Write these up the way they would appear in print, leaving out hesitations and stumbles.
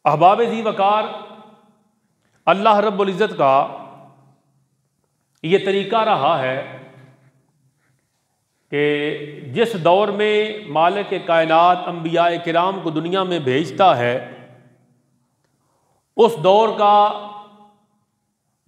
अहबाब ज़ी वक़ार, अल्लाह रब्बुल इज़्ज़त का ये तरीक़ा रहा है कि जिस दौर में मालिक कायनात अंबिया किराम को दुनिया में भेजता है, उस दौर का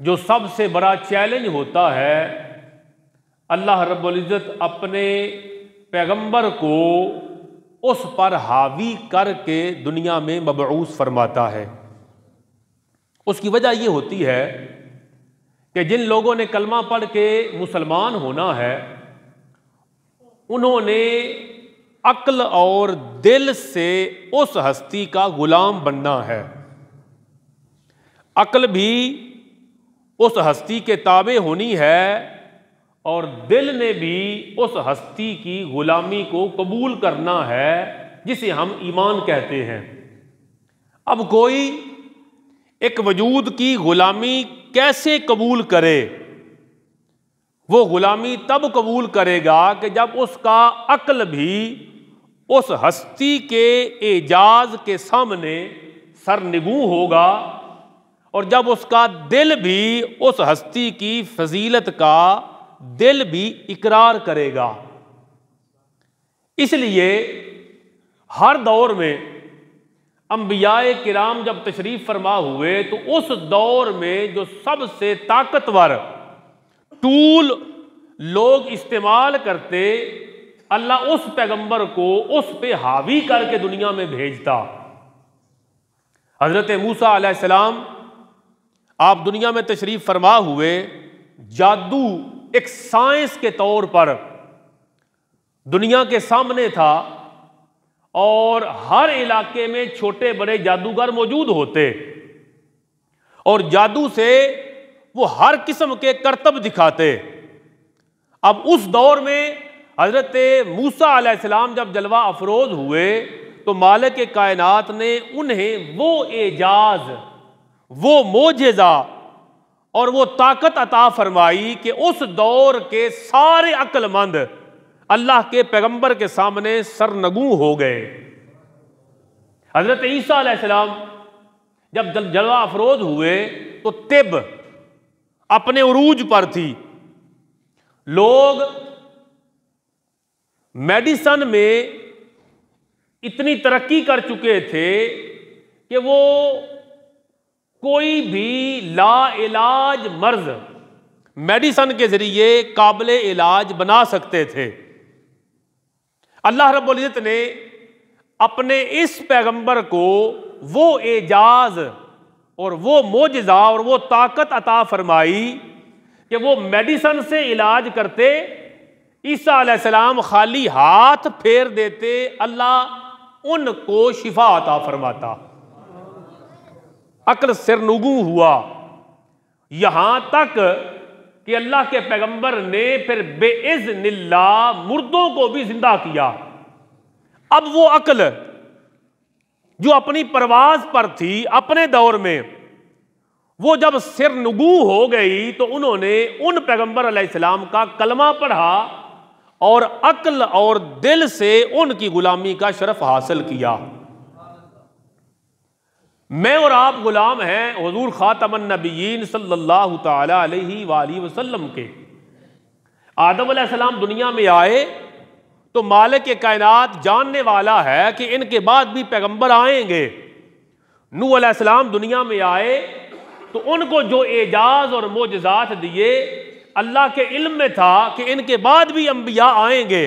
जो सबसे बड़ा चैलेंज होता है, अल्लाह रब्बुल इज़्ज़त अपने पैगंबर को उस पर हावी करके दुनिया में मबऊस फरमाता है। उसकी वजह ये होती है कि जिन लोगों ने कलमा पढ़ के मुसलमान होना है, उन्होंने अक्ल और दिल से उस हस्ती का गुलाम बनना है। अक्ल भी उस हस्ती के ताबे होनी है और दिल ने भी उस हस्ती की गुलामी को कबूल करना है जिसे हम ईमान कहते हैं। अब कोई एक वजूद की गुलामी कैसे कबूल करे? वो गुलामी तब कबूल करेगा कि जब उसका अक्ल भी उस हस्ती के एजाज के सामने सरनिगू होगा और जब उसका दिल भी उस हस्ती की फजीलत का दिल भी इकरार करेगा। इसलिए हर दौर में अंबियाए किराम जब तशरीफ फरमा हुए तो उस दौर में जो सबसे ताकतवर टूल लोग इस्तेमाल करते, अल्लाह उस पैगंबर को उस पे हावी करके दुनिया में भेजता। हजरत मूसा अलैहिस्सलाम आप दुनिया में तशरीफ फरमा हुए, जादू एक साइंस के तौर पर दुनिया के सामने था और हर इलाके में छोटे बड़े जादूगर मौजूद होते और जादू से वो हर किस्म के करतब दिखाते। अब उस दौर में हजरत मूसा अलैहिस्सलाम जब जलवा अफरोज हुए तो मालिक कायनात ने उन्हें वो एजाज, वो मोजेज़ा और वो ताकत अता फरमाई कि उस दौर के सारे अक्लमंद अल्लाह के पैगंबर के सामने सरनगू हो गए। हजरत ईसा अलैहिस्सलाम जब जलवा अफरोज हुए तो तिब अपने उरूज पर थी। लोग मेडिसन में इतनी तरक्की कर चुके थे कि वो कोई भी ला इलाज मर्ज मेडिसन के जरिए काबिल इलाज बना सकते थे। अल्लाह रब्बुल इज़्ज़त ने अपने इस पैगंबर को वो एजाज और वो मोजिज़ा और वो ताकत अता फरमाई कि वो मेडिसन से इलाज करते। ईसा अलैहिस्सलाम खाली हाथ फेर देते, अल्लाह उनको शिफा अता फरमाता। अक्ल सिरनुगू हुआ, यहां तक कि अल्लाह के पैगंबर ने फिर बेइज़्निल्लाह मुर्दों को भी जिंदा किया। अब वो अक्ल जो अपनी परवाज पर थी अपने दौर में, वो जब सिरनुगू हो गई तो उन्होंने उन पैगंबर अलैहिस्सलाम का कलमा पढ़ा और अक्ल और दिल से उनकी गुलामी का शरफ हासिल किया। मैं और आप गुलाम हैं हुजूर खातमुन नबिय्यीन सल्लल्लाहु तआला अलैहि वालिहि वसल्लम के। आदम अलैहिस्सलाम दुनिया में आए तो मालिक कायनात जानने वाला है कि इनके बाद भी पैगंबर आएंगे। नूह अलैहिस्सलाम दुनिया में आए तो उनको जो एजाज और मोजज़ात दिए, अल्लाह के इल्म में था कि इनके बाद भी अंबिया आएंगे।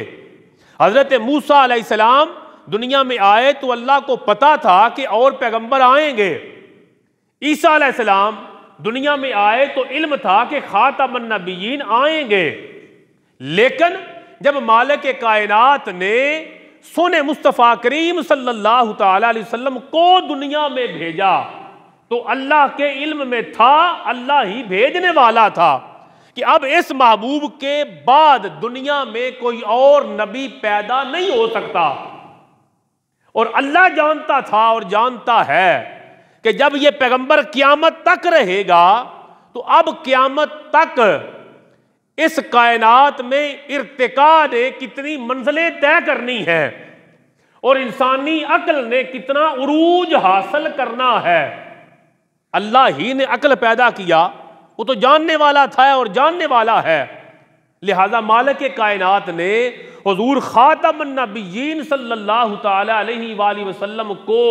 हजरत मूसा अलैहिस्सलाम दुनिया में आए तो अल्लाह को पता था कि और पैगंबर आएंगे। ईसा अलैहिस्सलाम दुनिया में आए तो इल्म था कि खातमुन नबिय्यीन आएंगे। लेकिन जब मालिक कायनात ने सोने मुस्तफ़ा करीम सल्लल्लाहु तआला अलैहि वसल्लम को दुनिया में भेजा तो अल्लाह के इल्म में था, अल्लाह ही भेजने वाला था कि अब इस महबूब के बाद दुनिया में कोई और नबी पैदा नहीं हो सकता। और अल्लाह जानता था और जानता है कि जब यह पैगंबर क़यामत तक रहेगा तो अब क़यामत तक इस कायनात में इर्तिका ने कितनी मंजिलें तय करनी है और इंसानी अक्ल ने कितना उरूज हासिल करना है। अल्लाह ही ने अक्ल पैदा किया, वो तो जानने वाला था और जानने वाला है। लिहाजा मालिक कायनात ने हुजूर खातमुन नबिय्यीन सल्लल्लाहु ताला अलैहि वसल्लम को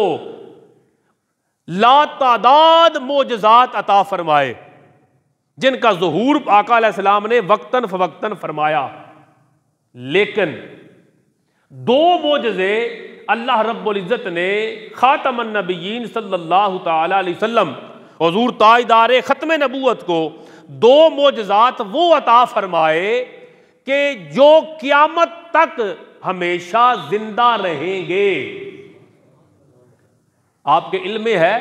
लातादाद मोजज़ात अता फरमाए, जिनका ज़ुहूर आका अलैहिस्सलाम ने वक्तन फवक्तन फरमाया। लेकिन दो मोजज़े अल्लाह रब्बुल इज़्ज़त ने खातमुन नबिय्यीन सल्लल्लाहु ताला अलैहि वसल्लम हुजूर ताजदार ख़त्म नबूवत को दो मोजज़ात वो अता फरमाए कि जो क़यामत तक हमेशा जिंदा रहेंगे। आपके इल्म में है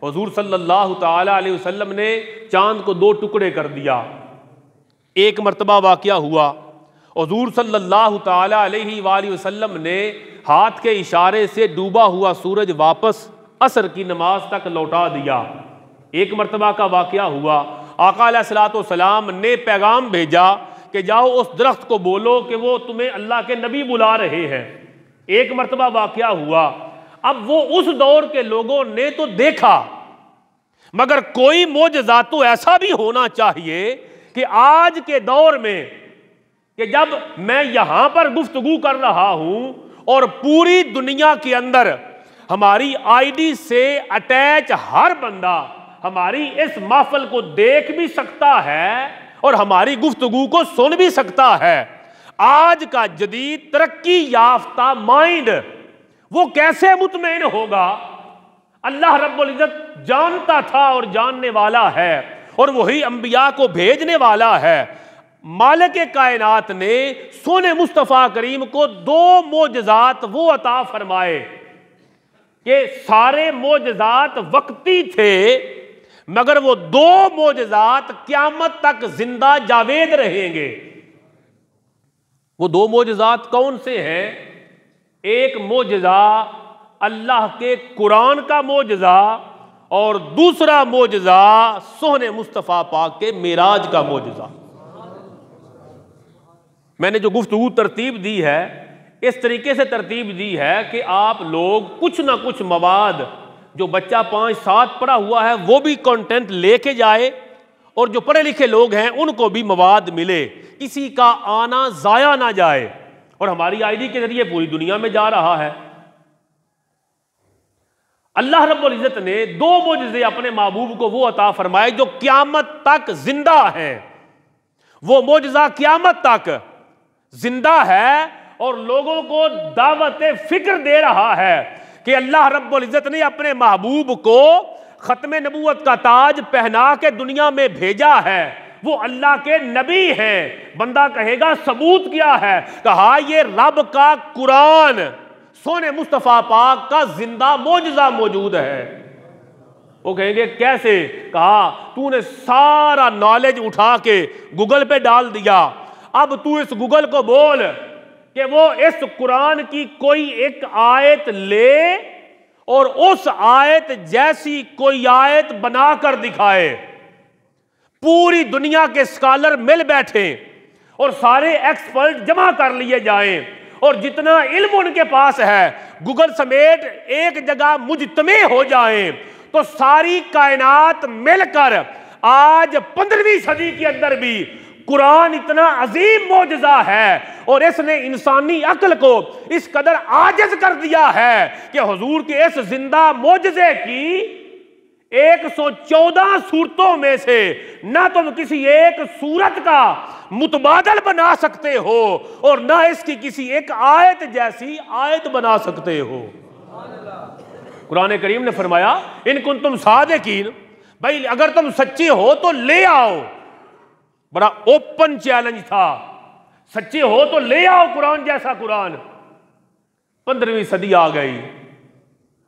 हुजूर सल्लल्लाहु ताला अलैहि वसल्लम ने चांद को दो टुकड़े कर दिया। एक मर्तबा वाक़या हुआ, हुजूर सल्लल्लाहु ताला अलैहि वसल्लम ने हाथ के इशारे से डूबा हुआ सूरज वापस असर की नमाज तक लौटा दिया। एक मर्तबा का वाक़या हुआ, आका अलैहिस्सलातु वस्सलाम ने पैगाम भेजा कि जाओ उस दरख्त को बोलो कि वो तुम्हें अल्लाह के नबी बुला रहे हैं। एक मर्तबा वाक़या हुआ, अब वो उस दौर के लोगों ने तो देखा, मगर कोई मोजज़ा तो ऐसा भी होना चाहिए कि आज के दौर में कि जब मैं यहां पर गुफ्तगू कर रहा हूं और पूरी दुनिया के अंदर हमारी आईडी से अटैच हर बंदा हमारी इस महफिल को देख भी सकता है और हमारी गुफ्तगू को सुन भी सकता है। आज का जदीद तरक्की याफ्ता माइंड वो कैसे मुतमईन होगा? अल्लाह रब्बुल इज़्ज़त जानता था और जानने वाला है, और वही अंबिया को भेजने वाला है। मालिक कायनात ने सोने मुस्तफ़ा करीम को दो मोजज़ात वो अता फरमाए कि सारे मोजज़ात वक्ती थे, मगर वो दो मोजज़ात क़यामत तक जिंदा जावेद रहेंगे। वो दो मोजज़ात कौन से हैं? एक मोजज़ा अल्लाह के कुरान का मोजज़ा और दूसरा मोजज़ा सोहने मुस्तफ़ा पाक के मेराज का मोजज़ा। मैंने जो गुफ्तगू तरतीब दी है, इस तरीके से तरतीब दी है कि आप लोग कुछ ना कुछ मवाद, जो बच्चा 5-7 पढ़ा हुआ है वो भी कंटेंट लेके जाए, और जो पढ़े लिखे लोग हैं उनको भी मवाद मिले, किसी का आना ज़ाया ना जाए। और हमारी आईडी के जरिए पूरी दुनिया में जा रहा है। अल्लाह रब्बुल इज़्ज़त ने दो मोजज़े अपने महबूब को वो अता फरमाए जो क़यामत तक जिंदा है। वो मोजज़ा क़यामत तक जिंदा है और लोगों को दावत फिक्र दे रहा है कि अल्लाह रब्बुल इज़्ज़त ने अपने महबूब को ख़त्म नबूवत का ताज पहना के दुनिया में भेजा है। वो अल्लाह के नबी हैं। बंदा कहेगा सबूत क्या है? कहा ये रब का कुरान सोने मुस्तफ़ा पाक का जिंदा मोजज़ा मौजूद है। वो कहेंगे कैसे? कहा तूने सारा नॉलेज उठा के गूगल पे डाल दिया, अब तू इस गूगल को बोल कि वो इस कुरान की कोई एक आयत ले और उस आयत जैसी कोई आयत बनाकर दिखाए। पूरी दुनिया के स्कॉलर मिल बैठे और सारे एक्सपर्ट जमा कर लिए जाएं और जितना इल्म उनके पास है गूगल समेत एक जगह मुजतमे हो जाएं, तो सारी कायनात मिलकर आज 15वीं सदी के अंदर भी कुरान इतना अजीम मौजज़ा है और इसने इंसानी अक्ल को इस कदर आजिज कर दिया है कि हुजूर के इस जिंदा मौजज़े की 114 सूरतों में से ना तुम किसी एक सूरत का मुतबादल बना सकते हो और ना इसकी किसी एक आयत जैसी आयत बना सकते हो। कुरान करीम ने फरमाया इन कुन तुम सादिकीन, भाई अगर तुम सच्चे हो तो ले आओ। बड़ा ओपन चैलेंज था, सच्चे हो तो ले आओ कुरान जैसा कुरान। 15वीं सदी आ गई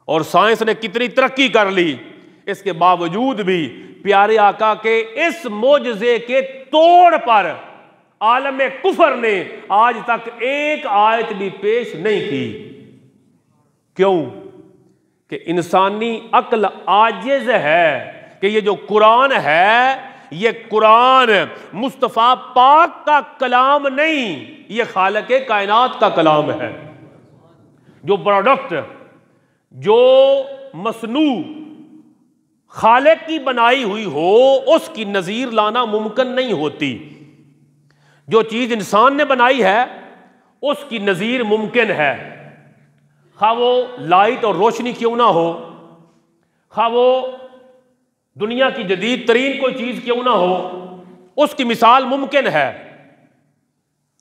और साइंस ने कितनी तरक्की कर ली, इसके बावजूद भी प्यारे आका के इस मोजज़े के तोड़ पर आलम कुफर ने आज तक एक आयत भी पेश नहीं की। क्यों? कि इंसानी अक्ल आजिज है कि ये जो कुरान है ये कुरान मुस्तफ़ा पाक का कलाम नहीं, ये खालिक़े कायनात का कलाम है। जो प्रोडक्ट, जो मसनू खालिक की बनाई हुई हो, उसकी नज़ीर लाना मुमकिन नहीं होती। जो चीज़ इंसान ने बनाई है उसकी नज़ीर मुमकिन है, खा वो लाइट और रोशनी क्यों ना हो, खा वो दुनिया की जदीद तरीन कोई चीज़ क्यों ना हो, उसकी मिसाल मुमकिन है।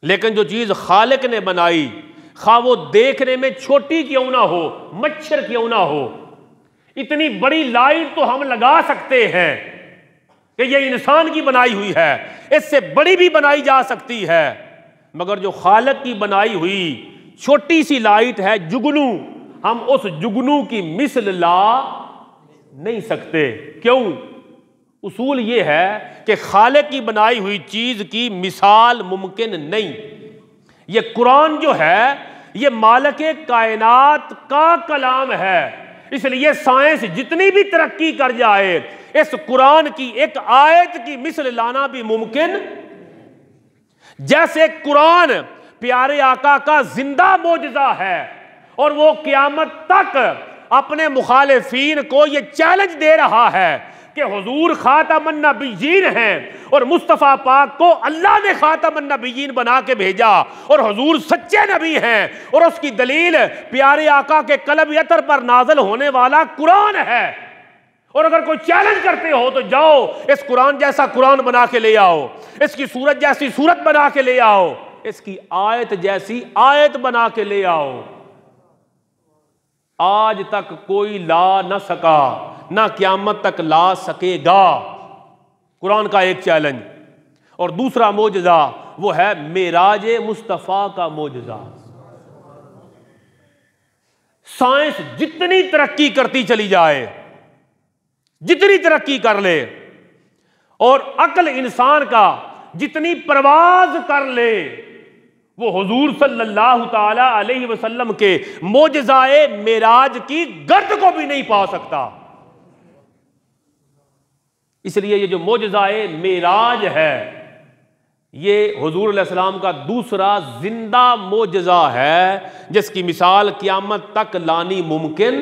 लेकिन जो चीज़ खालिक ने बनाई, खा वो देखने में छोटी क्यों ना हो, मच्छर क्यों ना हो, इतनी बड़ी लाइट तो हम लगा सकते हैं कि ये इंसान की बनाई हुई है, इससे बड़ी भी बनाई जा सकती है, मगर जो खालिक की बनाई हुई छोटी सी लाइट है, जुगनू, हम उस जुगनू की मिसल ला नहीं सकते। क्यों? उसूल ये है कि खालिक की बनाई हुई चीज की मिसाल मुमकिन नहीं। ये कुरान जो है ये मालिक कायनात का कलाम है, इसलिए साइंस जितनी भी तरक्की कर जाए इस कुरान की एक आयत की मिसल लाना भी मुमकिन। जैसे कुरान प्यारे आका का जिंदा मोजज़ा है और वो क़यामत तक अपने मुखालिफीन को ये चैलेंज दे रहा है कि हुजूर खातमुन नबिय्यीन हैं और मुस्तफ़ा पाक को अल्लाह ने खातमुन नबिय्यीन बना के भेजा और हुजूर सच्चे नबी हैं, और उसकी दलील प्यारे आका के कलब अतर पर नाज़िल होने वाला कुरान है। और अगर कोई चैलेंज करते हो तो जाओ इस कुरान जैसा कुरान बना के ले आओ, इसकी सूरत जैसी सूरत बना के ले आओ, इसकी आयत जैसी आयत बना के ले आओ। आज तक कोई ला न सका, ना क़यामत तक ला सकेगा। कुरान का एक चैलेंज। और दूसरा मोजज़ा वो है मेराज मुस्तफ़ा का मोजज़ा। साइंस जितनी तरक्की करती चली जाए, जितनी तरक्की कर ले, और अक्ल इंसान का जितनी परवाज कर ले, वो हुजूर सल्लल्लाहु ताला अलैहि वसल्लम के मोजज़ाए मेराज की गर्द को भी नहीं पा सकता। इसलिए ये जो मोजज़ाए मेराज है ये हुजूर अलैहि सलाम का दूसरा जिंदा मोजज़ा है, जिसकी मिसाल क़यामत तक लानी मुमकिन